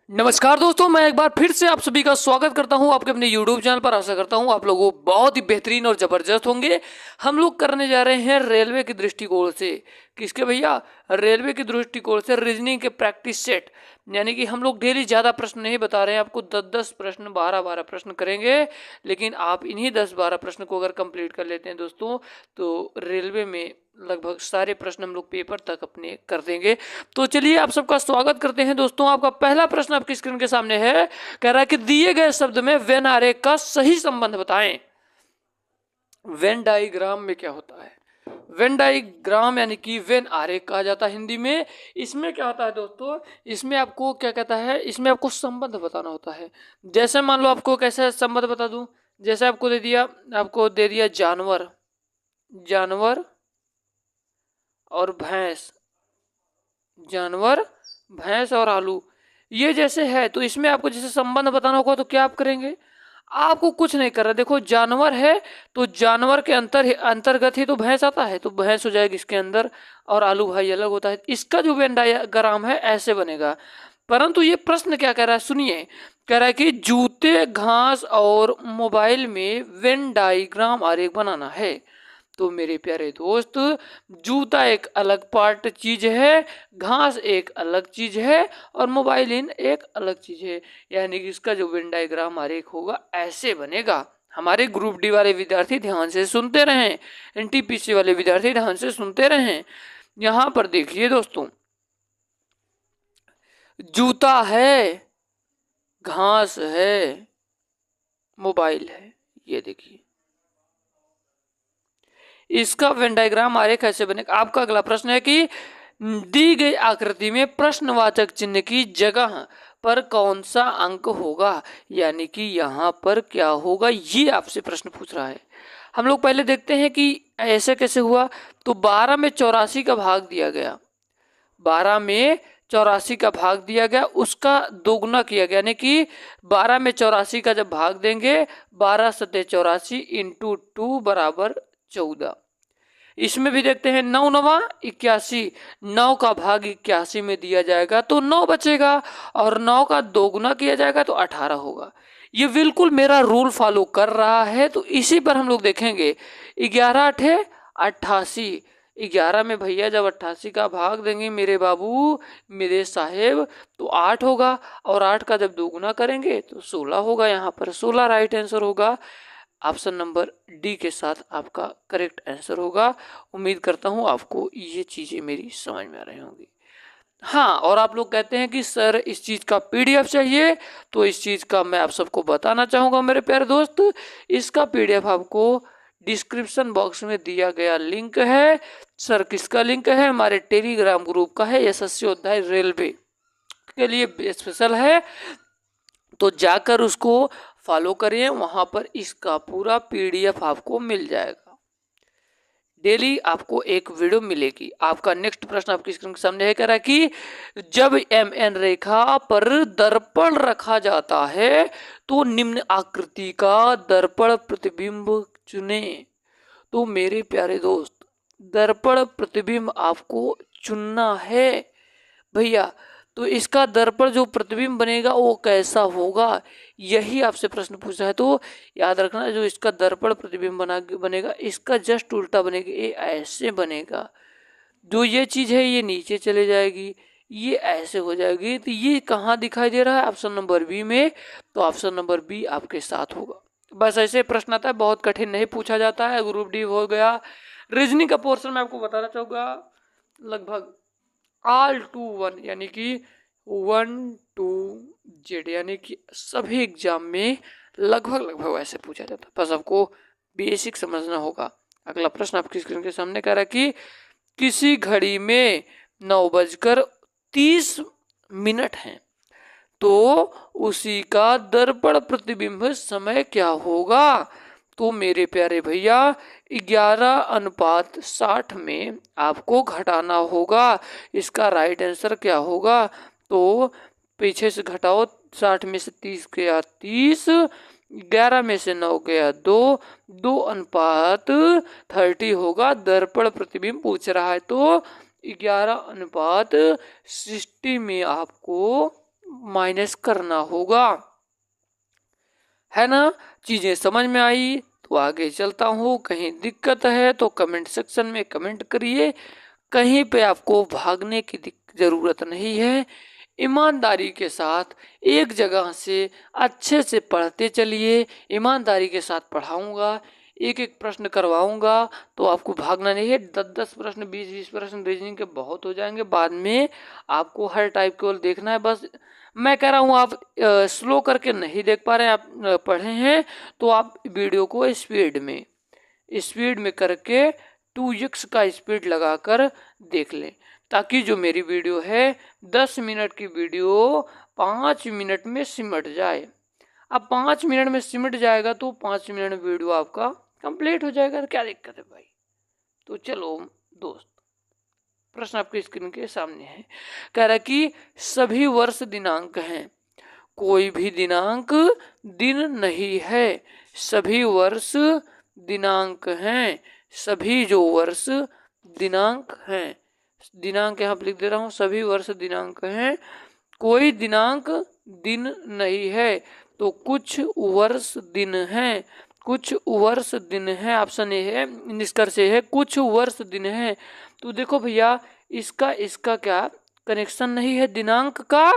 नमस्कार दोस्तों, मैं एक बार फिर से आप सभी का स्वागत करता हूं आपके अपने YouTube चैनल पर। आशा करता हूं आप लोगों बहुत ही बेहतरीन और जबरदस्त होंगे। हम लोग करने जा रहे हैं रेलवे के दृष्टिकोण से। किसके भैया? रेलवे के दृष्टिकोण से रीजनिंग के प्रैक्टिस सेट। यानी कि हम लोग डेली ज़्यादा प्रश्न नहीं बता रहे हैं आपको, 10-10 प्रश्न 12-12 प्रश्न करेंगे। लेकिन आप इन्हीं 10-12 प्रश्न को अगर कंप्लीट कर लेते हैं दोस्तों, तो रेलवे में लगभग सारे प्रश्न हम लोग पेपर तक अपने कर देंगे। तो चलिए आप सबका स्वागत करते हैं दोस्तों। आपका पहला प्रश्न आपकी स्क्रीन के सामने है। कह रहा है कि दिए गए शब्द में वेन आरेख का सही संबंध बताएं। वेन डायग्राम में क्या होता है? वेन डायग्राम यानी कि वेन आरेख कहा जाता है हिंदी में। इसमें क्या होता है दोस्तों, इसमें आपको क्या कहता है, इसमें आपको संबंध बताना होता है। जैसे मान लो आपको कैसे संबंध बता दूं, जैसे आपको दे दिया जानवर, जानवर और भैंस, जानवर भैंस और आलू, ये जैसे है। तो इसमें आपको जैसे संबंध बताना होगा तो क्या आप करेंगे? आपको कुछ नहीं कर रहा। देखो जानवर है तो जानवर के अंतर्गत ही तो भैंस आता है, तो भैंस हो जाएगी इसके अंदर, और आलू भाई अलग होता है। इसका जो वेन डायग्राम है ऐसे बनेगा। परंतु ये प्रश्न क्या कह रहा है, सुनिए। कह रहा है कि जूते, घास और मोबाइल में वेन डायग्राम आरेख बनाना है। तो मेरे प्यारे दोस्त, जूता एक अलग पार्ट चीज है, घास एक अलग चीज है, और मोबाइल इन एक अलग चीज है। यानी कि इसका जो वेन डायग्राम आरेख होगा ऐसे बनेगा। हमारे ग्रुप डी वाले विद्यार्थी ध्यान से सुनते रहें, एनटीपीसी वाले विद्यार्थी ध्यान से सुनते रहें। यहां पर देखिए दोस्तों, जूता है, घास है, मोबाइल है, ये देखिए इसका वेन डायग्राम आरेख कैसे बनेगा। आपका अगला प्रश्न है कि दी गई आकृति में प्रश्नवाचक चिन्ह की जगह पर कौन सा अंक होगा, यानी कि यहाँ पर क्या होगा, ये आपसे प्रश्न पूछ रहा है। हम लोग पहले देखते हैं कि ऐसे कैसे हुआ। तो 12 में 84 का भाग दिया गया, 12 में 84 का भाग दिया गया, उसका दोगुना किया गया। यानी कि 12 में 84 का जब भाग देंगे, 12 सत्ते 84 इंटू 2 बराबर 14। इसमें भी देखते हैं 9 नवा 81, 9 का भाग 81 में दिया जाएगा तो 9 बचेगा, और 9 का दोगुना किया जाएगा तो 18 होगा। ये बिल्कुल मेरा रूल फॉलो कर रहा है, तो इसी पर हम लोग देखेंगे। 11 अठे 88, 11 में भैया जब 88 का भाग देंगे मेरे बाबू, मेरे साहेब, तो 8 होगा, और 8 का जब दोगुना करेंगे तो 16 होगा। यहाँ पर 16 राइट आंसर होगा। ऑप्शन नंबर डी के साथ आपका करेक्ट आंसर होगा। उम्मीद करता हूं आपको ये चीजें मेरी समझ में आ रही होंगी। हाँ, और आप लोग कहते हैं कि सर इस चीज का पीडीएफ चाहिए, तो इस चीज का मैं आप सबको बताना चाहूंगा मेरे प्यारे दोस्त। इसका पीडीएफ आपको डिस्क्रिप्शन बॉक्स में दिया गया लिंक है। सर किसका लिंक है? हमारे टेलीग्राम ग्रुप का है, यशस्वी योद्धा रेलवे के लिए स्पेशल है। तो जाकर उसको फॉलो करिए, वहां पर इसका पूरा पीडीएफ आपको मिल जाएगा। डेली आपको एक वीडियो मिलेगी। आपका नेक्स्ट प्रश्न आपकी स्क्रीन के सामने है। कह रहा है कि जब एम एन रेखा पर दर्पण रखा जाता है तो निम्न आकृति का दर्पण प्रतिबिंब चुने। तो मेरे प्यारे दोस्त, दर्पण प्रतिबिंब आपको चुनना है भैया। तो इसका दर्पण जो प्रतिबिंब बनेगा वो कैसा होगा, यही आपसे प्रश्न पूछा है। तो याद रखना, जो इसका दर्पण प्रतिबिंब बनेगा, इसका जस्ट उल्टा बनेगा, ये ऐसे बनेगा। जो ये चीज है ये नीचे चले जाएगी, ये ऐसे हो जाएगी। तो ये कहाँ दिखाई दे रहा है? ऑप्शन नंबर बी में। तो ऑप्शन नंबर बी आपके साथ होगा। बस ऐसे प्रश्न आता है, बहुत कठिन नहीं पूछा जाता है। ग्रुप डी हो गया। रीजनिंग का पोर्शन मैं आपको बताना चाहूंगा, लगभग ऑल टू वन, यानी कि 1 to Z, यानी कि सभी एग्जाम में लगभग वैसे पूछा जाता है। बस आपको बेसिक समझना होगा। अगला प्रश्न आपकी स्क्रीन के सामने कह रहा है कि किसी घड़ी में 9:30 है, तो उसी का दर्पण प्रतिबिंब समय क्या होगा? तो मेरे प्यारे भैया, 11:60 में आपको घटाना होगा। इसका राइट आंसर क्या होगा? तो पीछे से घटाओ, 60 में से 30 गया 30, 11 में से 9 गया 2, 2:30 होगा। दर्पण प्रतिबिंब पूछ रहा है तो 11:60 में आपको माइनस करना होगा, है ना। चीजें समझ में आई तो आगे चलता हूँ। कहीं दिक्कत है तो कमेंट सेक्शन में कमेंट करिए। कहीं पे आपको भागने की जरूरत नहीं है। ईमानदारी के साथ एक जगह से अच्छे से पढ़ते चलिए। ईमानदारी के साथ पढ़ाऊंगा, एक एक प्रश्न करवाऊंगा, तो आपको भागना नहीं है। 10-10 प्रश्न, 20-20 प्रश्न रीजनिंग के बहुत हो जाएंगे। बाद में आपको हर टाइप केवल देखना है बस। मैं कह रहा हूँ आप स्लो करके नहीं देख पा रहे हैं, आप पढ़े हैं तो आप वीडियो को स्पीड में करके 2x का स्पीड लगाकर देख लें, ताकि जो मेरी वीडियो है 10 मिनट की वीडियो 5 मिनट में सिमट जाए। अब 5 मिनट में सिमट जाएगा तो 5 मिनट में वीडियो आपका कंप्लीट हो जाएगा। क्या दिक्कत है भाई। तो चलो दोस्त, प्रश्न आपकी स्क्रीन के सामने है। कह रहा है कि सभी वर्ष दिनांक हैं, कोई भी दिनांक दिन नहीं है। सभी वर्ष दिनांक हैं, सभी जो वर्ष दिनांक हैं, दिनांक यहाँ पर लिख दे रहा हूँ, सभी वर्ष दिनांक हैं, कोई दिनांक दिन नहीं है। तो कुछ वर्ष दिन हैं, कुछ वर्ष दिन है। ऑप्शन ए है, निष्कर्ष है कुछ वर्ष दिन है। तो देखो भैया, इसका क्या कनेक्शन नहीं है, दिनांक का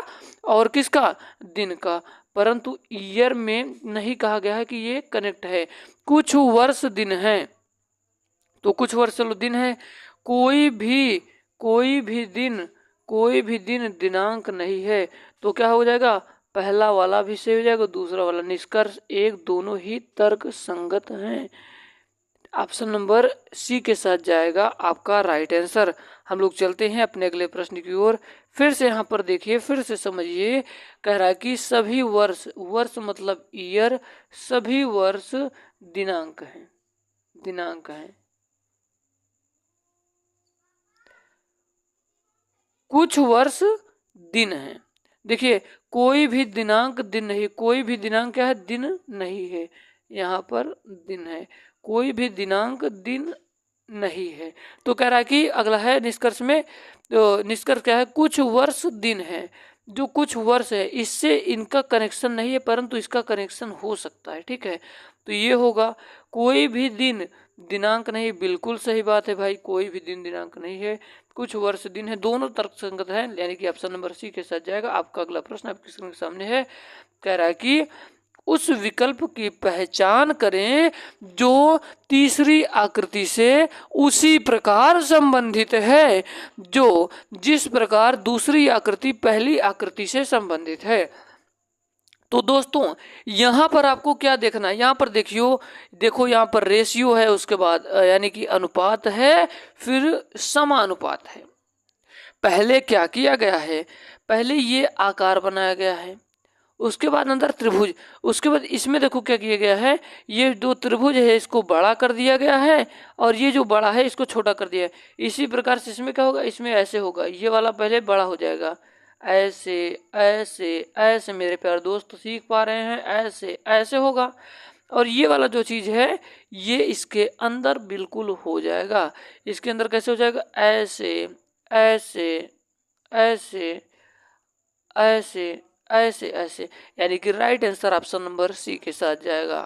और किसका, दिन का, परंतु ईयर में नहीं कहा गया है कि ये कनेक्ट है। कुछ वर्ष दिन है तो कुछ वर्ष चलो दिन है, कोई भी दिन दिनांक नहीं है। तो क्या हो जाएगा, पहला वाला भी सही हो जाएगा, दूसरा वाला। निष्कर्ष एक दोनों ही तर्क संगत हैं। ऑप्शन नंबर सी के साथ जाएगा आपका राइट आंसर। हम लोग चलते हैं अपने अगले प्रश्न की ओर। फिर से यहाँ पर देखिए, फिर से समझिए। कह रहा है कि सभी वर्ष मतलब ईयर, सभी वर्ष दिनांक हैं, कुछ वर्ष दिन है। देखिए, कोई भी दिनांक दिन नहीं, कोई भी दिनांक क्या है, दिन नहीं है। यहाँ पर दिन है, कोई भी दिनांक दिन नहीं है। तो कह रहा है कि अगला है निष्कर्ष में, तो निष्कर्ष क्या है, कुछ वर्ष दिन है। जो कुछ वर्ष है इससे इनका कनेक्शन नहीं है, परंतु इसका कनेक्शन हो सकता है। ठीक है, तो ये होगा कोई भी दिन दिनांक नहीं। बिल्कुल सही बात है भाई, कोई भी दिन दिनांक नहीं है, कुछ वर्ष दिन है। दोनों तर्क संगत है, यानी कि ऑप्शन नंबर सी के साथ जाएगा। आपका अगला प्रश्न आपके स्क्रीन के सामने है। कह रहा है कि उस विकल्प की पहचान करें जो तीसरी आकृति से उसी प्रकार संबंधित है जो जिस प्रकार दूसरी आकृति पहली आकृति से संबंधित है। तो दोस्तों, यहां पर आपको क्या देखना है, यहां पर देखो यहां पर रेशियो है, उसके बाद यानी कि अनुपात है, फिर समानुपात है। पहले क्या किया गया है, पहले ये आकार बनाया गया है, उसके बाद अंदर त्रिभुज, उसके बाद इसमें देखो क्या किया गया है, ये दो त्रिभुज है इसको बड़ा कर दिया गया है, और ये जो बड़ा है इसको छोटा कर दिया है। इसी प्रकार से इसमें क्या होगा, इसमें ऐसे होगा, ये वाला पहले बड़ा हो जाएगा, ऐसे ऐसे ऐसे। मेरे प्यारे दोस्त सीख पा रहे हैं, ऐसे ऐसे होगा। और ये वाला जो चीज है ये इसके अंदर बिल्कुल हो जाएगा। इसके अंदर कैसे हो जाएगा, ऐसे ऐसे ऐसे ऐसे ऐसे ऐसे, यानी कि right answer option number C के साथ जाएगा।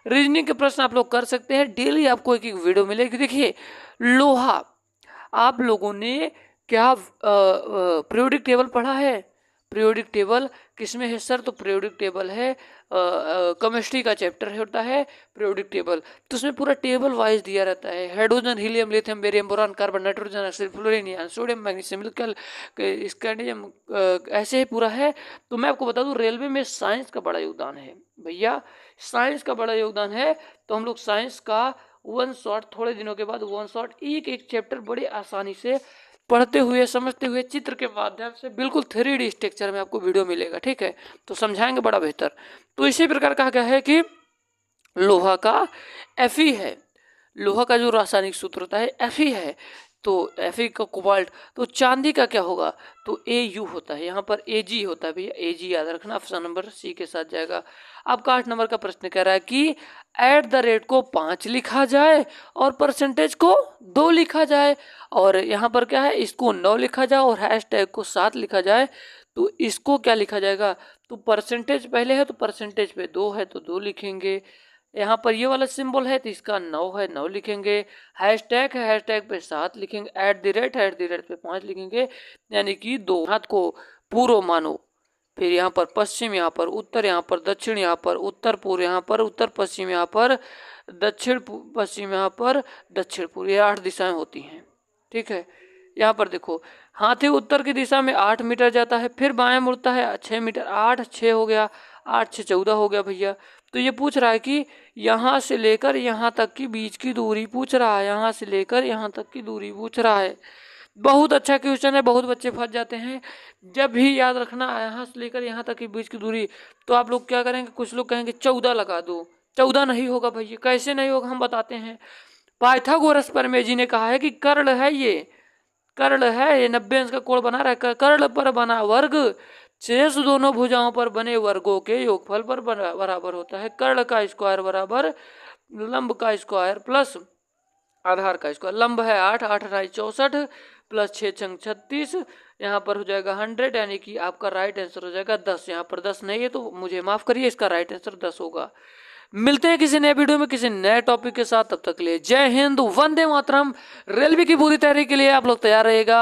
रीजनिंग के प्रश्न आप लोग कर सकते हैं, डेली आपको एक एक वीडियो मिलेगी। देखिए, लोहा, आप लोगों ने क्या पीरियोडिक टेबल पढ़ा है? पीरियोडिक टेबल किसमें है सर? तो पीरियोडिक टेबल है केमिस्ट्री का चैप्टर होता है पीरियोडिक टेबल। तो उसमें पूरा टेबल वाइज दिया रहता है, hydrogen, helium, lithium, barium, boron, carbon, nitrogen, oxygen, fluorine, sodium, magnesium, निकल, स्कैंडियम, ऐसे ही पूरा है। तो मैं आपको बता दूं, रेलवे में साइंस का बड़ा योगदान है भैया, साइंस का बड़ा योगदान है। तो हम लोग साइंस का वन शॉट, थोड़े दिनों के बाद वन शॉट एक एक चैप्टर बड़ी आसानी से पढ़ते हुए समझते हुए चित्र के माध्यम से बिल्कुल 3D स्ट्रक्चर में आपको वीडियो मिलेगा। ठीक है, तो समझाएंगे बड़ा बेहतर। तो इसी प्रकार कहा गया है कि लोहा का Fe है, लोहा का जो रासायनिक सूत्र होता है Fe है, तो Fe का कोबाल्ट। तो चांदी का क्या होगा, तो Au होता है, यहाँ पर Ag होता है भैया, Ag याद रखना। ऑप्शन नंबर सी के साथ जाएगा। आपका 8 नंबर का प्रश्न कह रहा है कि @ को 5 लिखा जाए और परसेंटेज को 2 लिखा जाए, और यहाँ पर क्या है, इसको 9 लिखा जाए और हैशटैग को 7 लिखा जाए, तो इसको क्या लिखा जाएगा, तो परसेंटेज पहले है तो परसेंटेज पे 2 है तो 2 लिखेंगे, यहाँ पर ये वाला सिंबल है तो इसका 9 है 9 लिखेंगे, हैशटैग है हैशटैग पे 7 लिखेंगे, एट द रेट पे 5 लिखेंगे, यानी कि 2 हाथ को पूर्व मानो, फिर यहाँ पर पश्चिम, यहाँ पर उत्तर, यहाँ पर दक्षिण, यहाँ पर उत्तर पूर्व, यहाँ पर उत्तर पश्चिम, यहाँ पर दक्षिण पश्चिम, यहाँ पर दक्षिण पूर्व, ये 8 दिशाएं होती हैं। ठीक है, यहाँ पर देखो हाथी उत्तर की दिशा में 8 मीटर जाता है, फिर बाएं मुड़ता है 6 मीटर, 8 6 हो गया, 8 6 14 हो गया भैया। तो ये पूछ रहा है कि यहाँ से लेकर यहाँ तक की बीच की दूरी पूछ रहा है, यहाँ से लेकर यहाँ तक की दूरी पूछ रहा है। बहुत अच्छा क्वेश्चन है, बहुत बच्चे फंस जाते हैं। जब भी याद रखना यहाँ से लेकर यहाँ तक की बीच की दूरी, तो आप लोग क्या करेंगे, कुछ लोग कहेंगे 14 लगा दो, 14 नहीं होगा भैया, कैसे नहीं होगा हम बताते हैं। पाइथागोरस परमेजी ने कहा है कि कर्ण है ये, कर्ण है ये 90 अंश का कोण बना रहा है, कर्ण पर बना वर्ग शेष दोनों भुजाओं पर बने वर्गों के योगफल पर बराबर होता है। कर्ण का स्क्वायर बराबर लंब का स्क्वायर प्लस आधार का स्क्वायर। लंब है 8, 8 8 64 प्लस 6 छंग 36, यहाँ पर हो जाएगा 100, यानी कि आपका राइट आंसर हो जाएगा 10। यहाँ पर 10 नहीं है तो मुझे माफ करिए, इसका राइट आंसर 10 होगा। मिलते हैं किसी नए वीडियो में किसी नए टॉपिक के साथ, तब तक के लिए जय हिंद, वंदे मातरम। रेलवे की पूरी तैयारी के लिए आप लोग तैयार रहेगा।